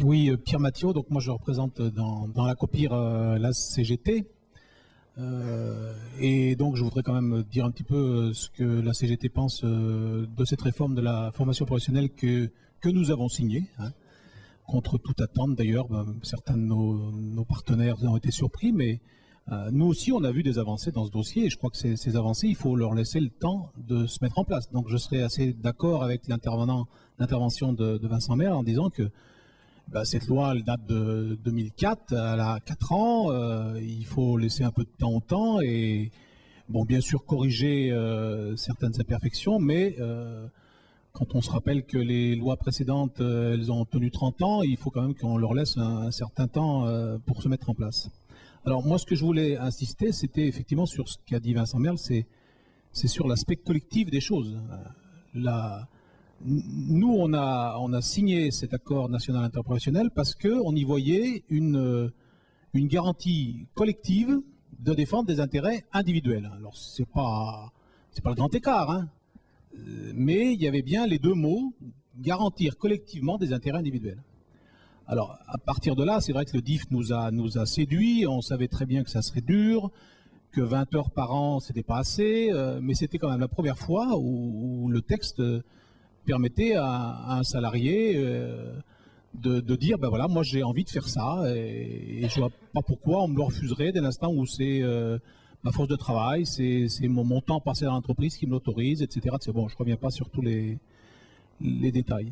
Oui, Pierre Mathieu, donc moi je représente dans la COPIR la CGT. Et donc je voudrais quand même dire un petit peu ce que la CGT pense de cette réforme de la formation professionnelle que nous avons signée, hein, contre toute attente d'ailleurs. Certains de nos partenaires ont été surpris, mais nous aussi on a vu des avancées dans ce dossier, et je crois que ces avancées, il faut leur laisser le temps de se mettre en place. Donc je serais assez d'accord avec l'intervention de Vincent Merle en disant que cette loi, elle date de 2004, elle a 4 ans, il faut laisser un peu de temps au temps et, bon, bien sûr, corriger certaines imperfections, mais quand on se rappelle que les lois précédentes, elles ont tenu 30 ans, il faut quand même qu'on leur laisse un certain temps pour se mettre en place. Alors, moi, ce que je voulais insister, c'était effectivement sur ce qu'a dit Vincent Merle, c'est sur l'aspect collectif des choses. Nous, on a signé cet accord national interprofessionnel parce qu'on y voyait une garantie collective de défendre des intérêts individuels. Alors, c'est pas le grand écart, hein, mais il y avait bien les deux mots, garantir collectivement des intérêts individuels. Alors, à partir de là, c'est vrai que le DIF nous a séduits, on savait très bien que ça serait dur, que 20 heures par an, c'était pas assez, mais c'était quand même la première fois où le texte permettait à un salarié de dire, ben voilà, moi j'ai envie de faire ça, et je vois pas pourquoi on me le refuserait dès l'instant où c'est ma force de travail, c'est mon temps passé dans l'entreprise qui me l'autorise, etc. C'est bon, je reviens pas sur tous les détails.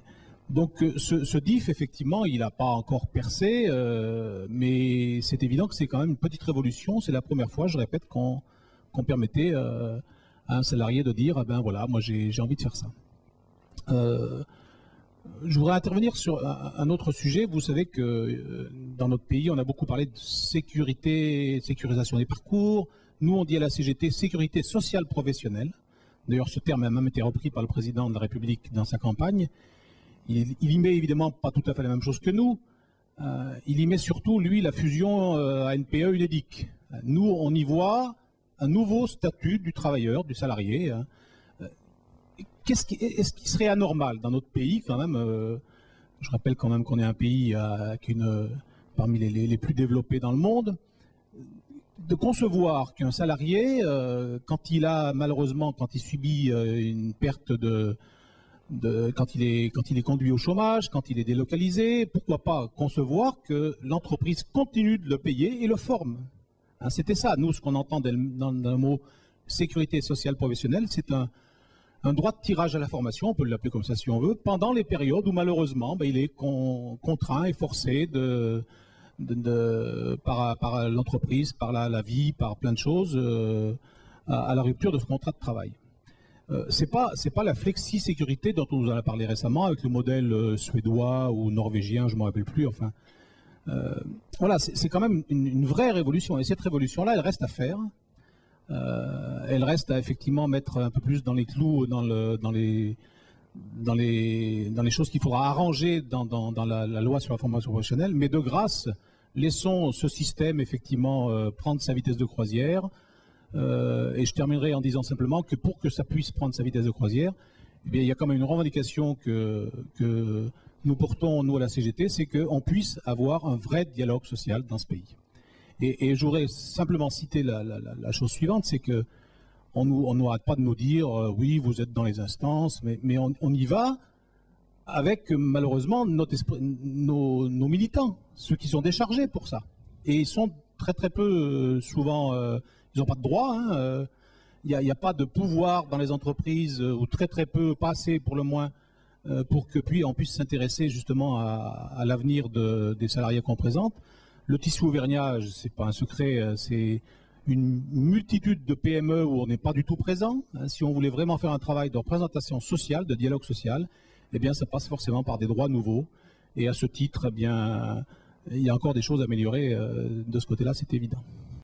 Donc ce DIF, effectivement, il n'a pas encore percé, mais c'est évident que c'est quand même une petite révolution. C'est la première fois, je répète, qu'on permettait à un salarié de dire, ben voilà, moi j'ai envie de faire ça. Je voudrais intervenir sur un autre sujet. Vous savez que dans notre pays, on a beaucoup parlé de sécurisation des parcours. Nous, on dit à la CGT sécurité sociale professionnelle. D'ailleurs, ce terme a même été repris par le président de la République dans sa campagne. Il y met évidemment pas tout à fait la même chose que nous. Il y met surtout, lui, la fusion ANPE-UNEDIC. Nous, on y voit un nouveau statut du travailleur, du salarié. Est-ce qu'il serait anormal dans notre pays quand même, je rappelle quand même qu'on est un pays parmi les plus développés dans le monde, de concevoir qu'un salarié, quand il subit une perte quand il est conduit au chômage, quand il est délocalisé, pourquoi pas concevoir que l'entreprise continue de le payer et le forme. Hein, c'était ça, nous, ce qu'on entend dans le mot sécurité sociale professionnelle, c'est un droit de tirage à la formation, on peut l'appeler comme ça si on veut, pendant les périodes où malheureusement il est contraint et forcé par l'entreprise, par la vie, par plein de choses, à la rupture de ce contrat de travail. C'est pas la flexi-sécurité dont on nous en a parlé récemment avec le modèle suédois ou norvégien, je ne me rappelle plus, enfin. Voilà, c'est quand même une vraie révolution, et cette révolution-là, elle reste à faire. Elle reste à effectivement mettre un peu plus dans les clous, dans les choses qu'il faudra arranger dans la loi sur la formation professionnelle, mais de grâce, laissons ce système effectivement prendre sa vitesse de croisière. Et je terminerai en disant simplement que pour que ça puisse prendre sa vitesse de croisière, eh bien, il y a quand même une revendication que nous portons, nous, à la CGT, c'est qu'on puisse avoir un vrai dialogue social dans ce pays. Et je voudrais simplement citer la chose suivante, c'est que on n'arrête pas de nous dire oui, vous êtes dans les instances, mais on y va avec malheureusement nos militants, ceux qui sont déchargés pour ça. Et ils sont très très peu souvent, ils n'ont pas de droit. Hein, il n'y a pas de pouvoir dans les entreprises, ou très très peu, pas assez pour le moins, pour que puis on puisse s'intéresser justement à l'avenir des salariés qu'on présente. Le tissu auvergnat, c'est pas un secret, c'est une multitude de PME où on n'est pas du tout présent. Si on voulait vraiment faire un travail de représentation sociale, de dialogue social, eh bien ça passe forcément par des droits nouveaux. Et à ce titre, eh bien, il y a encore des choses à améliorer de ce côté-là, c'est évident.